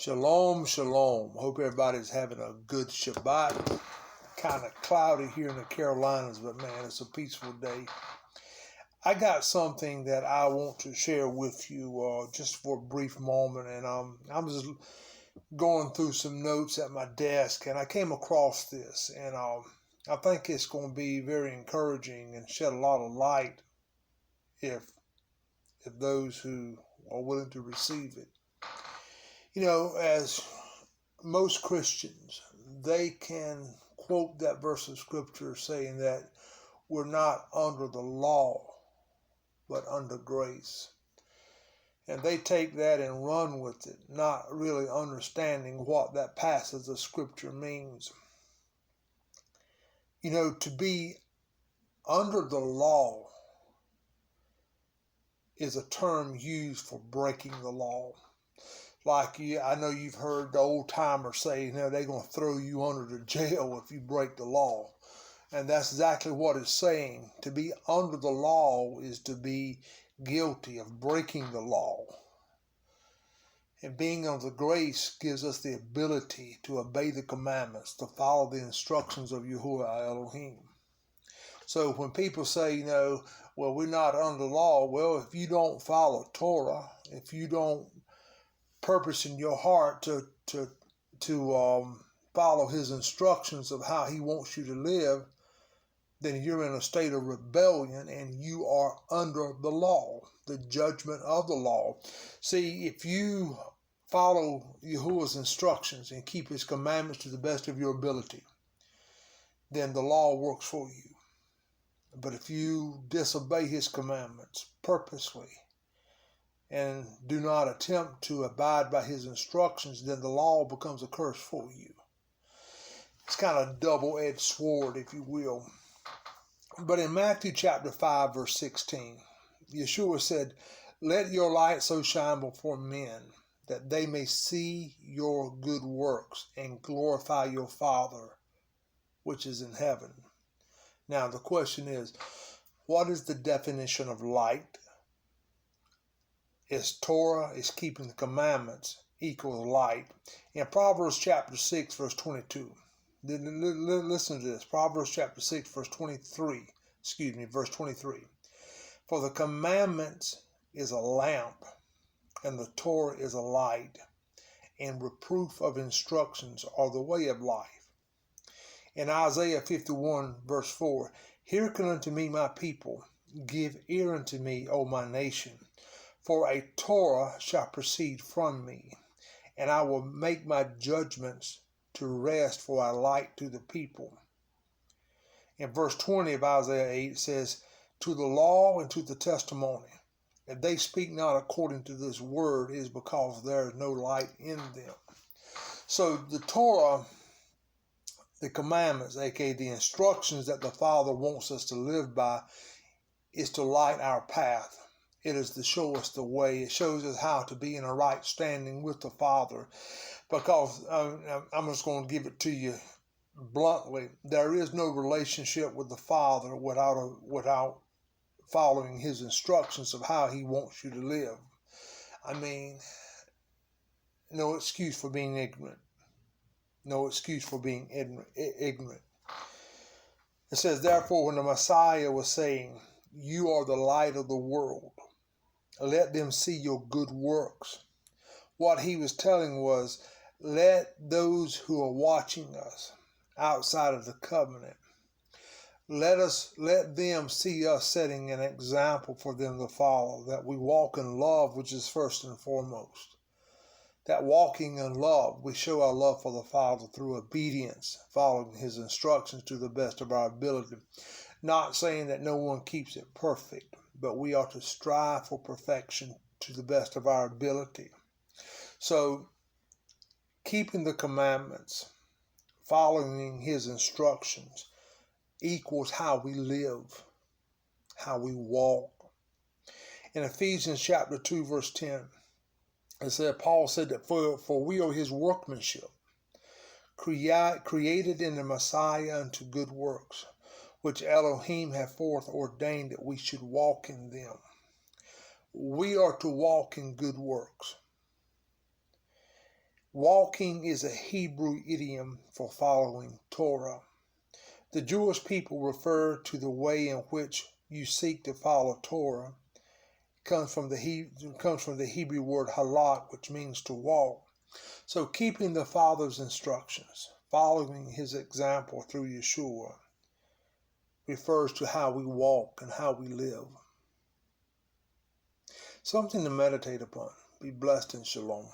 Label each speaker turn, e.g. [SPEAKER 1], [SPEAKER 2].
[SPEAKER 1] Shalom, shalom. Hope everybody's having a good Shabbat. Kind of cloudy here in the Carolinas, but man, it's a peaceful day. I got something that I want to share with you just for a brief moment, and I'm just going through some notes at my desk, and I came across this, and I think it's going to be very encouraging and shed a lot of light if those who are willing to receive it. You know, as most Christians, they can quote that verse of scripture saying that we're not under the law, but under grace. And they take that and run with it, not really understanding what that passage of scripture means. You know, to be under the law is a term used for breaking the law. Like I know you've heard the old timers say, you know, they're going to throw you under the jail if you break the law. And that's exactly what it's saying. To be under the law is to be guilty of breaking the law. And being under grace gives us the ability to obey the commandments, to follow the instructions of Yahuwah Elohim. So when people say, you know, well, we're not under the law, well, if you don't follow Torah, if you don't purpose in your heart to follow his instructions of how he wants you to live, then you're in a state of rebellion and you are under the law, the judgment of the law. See, if you follow Yahuwah's instructions and keep his commandments to the best of your ability, then the law works for you. But if you disobey his commandments purposely and do not attempt to abide by his instructions, then the law becomes a curse for you. It's kind of a double-edged sword, if you will. But in Matthew chapter 5, verse 16, Yeshua said, "Let your light so shine before men that they may see your good works and glorify your Father, which is in heaven." Now, the question is, what is the definition of light? Is Torah, is keeping the commandments equal to light? In Proverbs chapter 6, verse 22, listen to this. Proverbs chapter 6, verse 23. For the commandments is a lamp, and the Torah is a light, and reproof of instructions are the way of life. In Isaiah 51, verse 4, hearken unto me, my people, give ear unto me, O my nation. For a Torah shall proceed from me, and I will make my judgments to rest for a light to the people. In verse 20 of Isaiah 8, it says, to the law and to the testimony, if they speak not according to this word, it is because there is no light in them. So the Torah, the commandments, aka the instructions that the Father wants us to live by, is to light our path. It is to show us the way. It shows us how to be in a right standing with the Father. Because I'm just going to give it to you bluntly. There is no relationship with the Father without following his instructions of how he wants you to live. I mean, no excuse for being ignorant. No excuse for being ignorant. It says, therefore, when the Messiah was saying, you are the light of the world, let them see your good works. What he was telling was, let those who are watching us outside of the covenant, let them see us setting an example for them to follow, that we walk in love, which is first and foremost. That walking in love, we show our love for the Father through obedience, following his instructions to the best of our ability. Not saying that no one keeps it perfect, but we are to strive for perfection to the best of our ability. So, keeping the commandments, following his instructions, equals how we live, how we walk. In Ephesians chapter 2, verse 10, it said, Paul said that for we are his workmanship, created in the Messiah unto good works, which Elohim hath forth ordained that we should walk in them. We are to walk in good works. Walking is a Hebrew idiom for following Torah. The Jewish people refer to the way in which you seek to follow Torah. It comes from the Hebrew word halak, which means to walk. So keeping the Father's instructions, following his example through Yeshua, refers to how we walk and how we live. Something to meditate upon. Be blessed and shalom.